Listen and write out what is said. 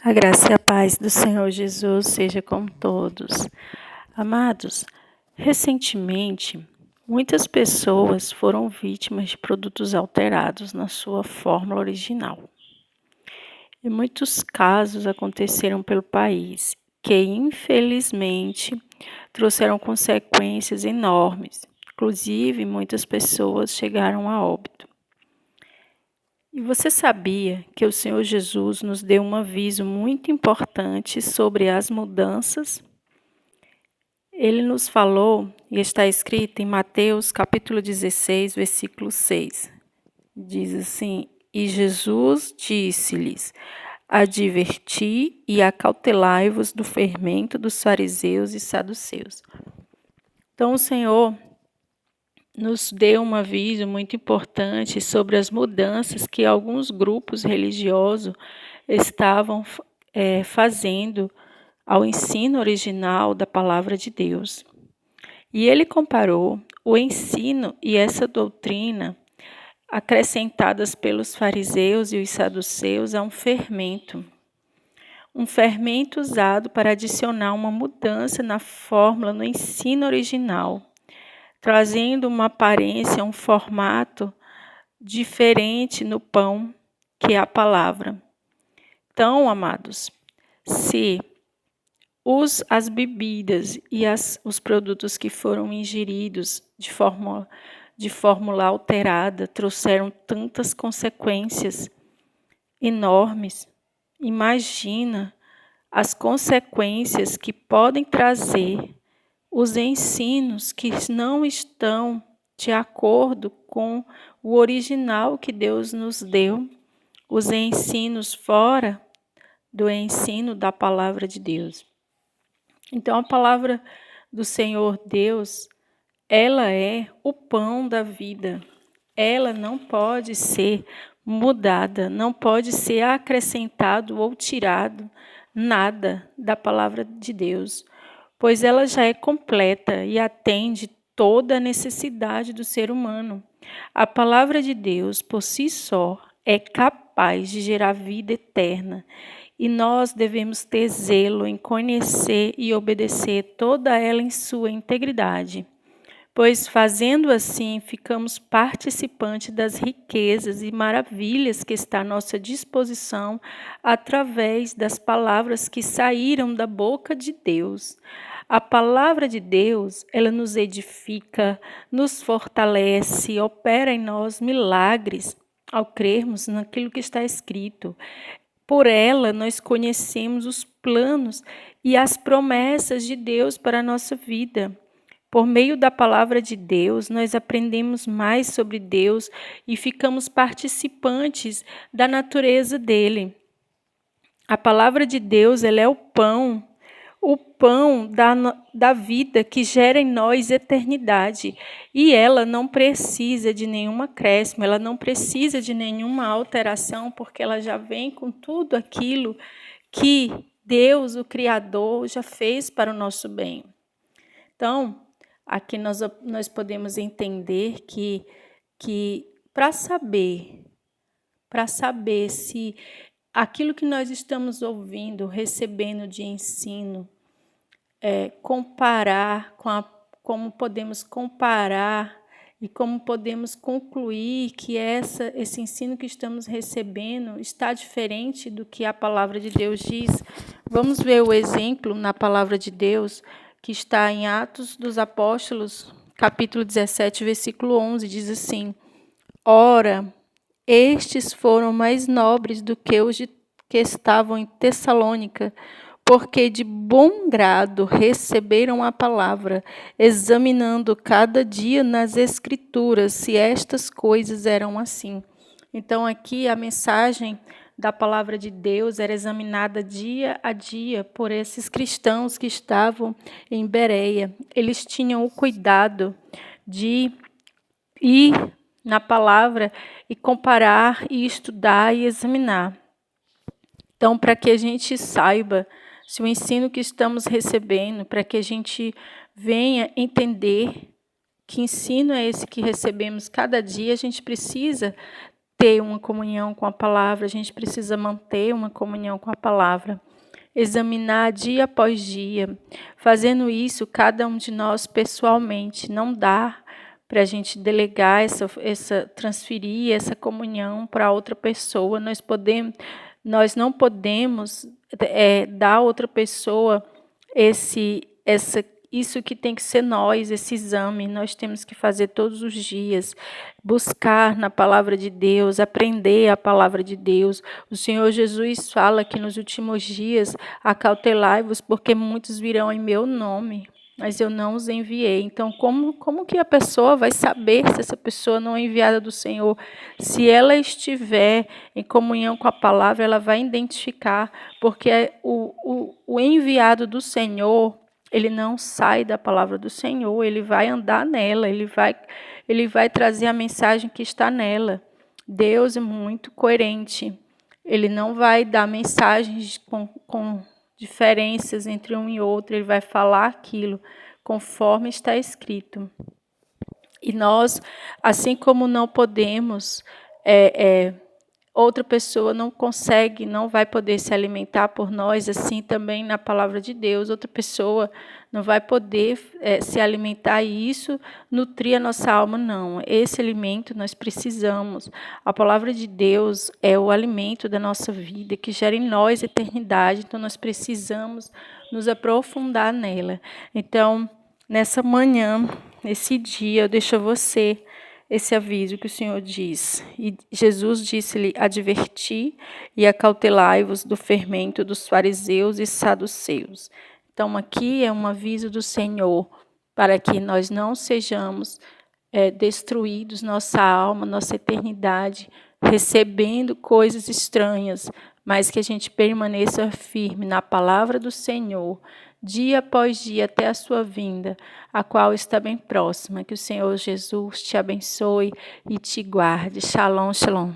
A graça e a paz do Senhor Jesus seja com todos. Amados, recentemente, muitas pessoas foram vítimas de produtos alterados na sua fórmula original. E muitos casos aconteceram pelo país, que infelizmente trouxeram consequências enormes. Inclusive, muitas pessoas chegaram a óbito. E você sabia que o Senhor Jesus nos deu um aviso muito importante sobre as mudanças? Ele nos falou, e está escrito em Mateus capítulo 16, versículo 6. Diz assim: E Jesus disse-lhes: Adverti e acautelai-vos do fermento dos fariseus e saduceus. Então o Senhor nos deu um aviso muito importante sobre as mudanças que alguns grupos religiosos estavam fazendo ao ensino original da palavra de Deus. E ele comparou o ensino e essa doutrina acrescentadas pelos fariseus e os saduceus a um fermento usado para adicionar uma mudança na fórmula no ensino original, trazendo uma aparência, um formato diferente no pão, que é a palavra. Então, amados, se as bebidas e os produtos que foram ingeridos de fórmula alterada trouxeram tantas consequências enormes, imagina as consequências que podem trazer os ensinos que não estão de acordo com o original que Deus nos deu, os ensinos fora do ensino da palavra de Deus. Então, a palavra do Senhor Deus, ela é o pão da vida. Ela não pode ser mudada, não pode ser acrescentado ou tirado nada da palavra de Deus, pois ela já é completa e atende toda a necessidade do ser humano. A palavra de Deus, por si só, é capaz de gerar vida eterna, e nós devemos ter zelo em conhecer e obedecer toda ela em sua integridade, pois fazendo assim ficamos participantes das riquezas e maravilhas que está à nossa disposição através das palavras que saíram da boca de Deus. A palavra de Deus, ela nos edifica, nos fortalece, opera em nós milagres ao crermos naquilo que está escrito. Por ela, nós conhecemos os planos e as promessas de Deus para a nossa vida. Por meio da palavra de Deus, nós aprendemos mais sobre Deus e ficamos participantes da natureza dele. A palavra de Deus, ela é o pão da vida que gera em nós eternidade. E ela não precisa de nenhum acréscimo, ela não precisa de nenhuma alteração, porque ela já vem com tudo aquilo que Deus, o Criador, já fez para o nosso bem. Então, aqui nós podemos entender que para saber se aquilo que nós estamos ouvindo, recebendo de ensino, comparar como podemos comparar e como podemos concluir que esse ensino que estamos recebendo está diferente do que a palavra de Deus diz. Vamos ver o exemplo na palavra de Deus que está em Atos dos Apóstolos, capítulo 17, versículo 11, diz assim: Ora, estes foram mais nobres do que os que estavam em Tessalônica, porque de bom grado receberam a palavra, examinando cada dia nas Escrituras se estas coisas eram assim. Então, aqui a mensagem da palavra de Deus era examinada dia a dia por esses cristãos que estavam em Bereia. Eles tinham o cuidado de ir na palavra e comparar e estudar e examinar. Então, para que a gente saiba se o ensino que estamos recebendo, para que a gente venha entender que ensino é esse que recebemos cada dia, a gente precisa ter uma comunhão com a palavra, a gente precisa manter uma comunhão com a palavra. Examinar dia após dia. Fazendo isso, cada um de nós pessoalmente. Não dá para a gente delegar transferir essa comunhão para outra pessoa. Nós não podemos dar a outra pessoa isso que tem que ser nós, esse exame. Nós temos que fazer todos os dias, buscar na palavra de Deus, aprender a palavra de Deus. O Senhor Jesus fala que nos últimos dias, acautelai-vos, porque muitos virão em meu nome, mas eu não os enviei. Então, como que a pessoa vai saber se essa pessoa não é enviada do Senhor? Se ela estiver em comunhão com a palavra, ela vai identificar, porque o enviado do Senhor, ele não sai da palavra do Senhor, ele vai andar nela, ele vai trazer a mensagem que está nela. Deus é muito coerente. Ele não vai dar mensagens com diferenças entre um e outro, ele vai falar aquilo conforme está escrito. E nós, assim como não podemos, outra pessoa não vai poder se alimentar por nós, assim também na palavra de Deus, outra pessoa não vai poder se alimentar e isso nutrir a nossa alma, não. Esse alimento nós precisamos. A palavra de Deus é o alimento da nossa vida, que gera em nós eternidade, então nós precisamos nos aprofundar nela. Então, nessa manhã, nesse dia, eu deixo a você esse aviso que o Senhor diz. E Jesus disse-lhe: adverti e acautelai-vos do fermento dos fariseus e saduceus. Então, aqui é um aviso do Senhor para que nós não sejamos destruídos, nossa alma, nossa eternidade, recebendo coisas estranhas, mas que a gente permaneça firme na palavra do Senhor, dia após dia, até a sua vinda, a qual está bem próxima. Que o Senhor Jesus te abençoe e te guarde. Shalom, shalom.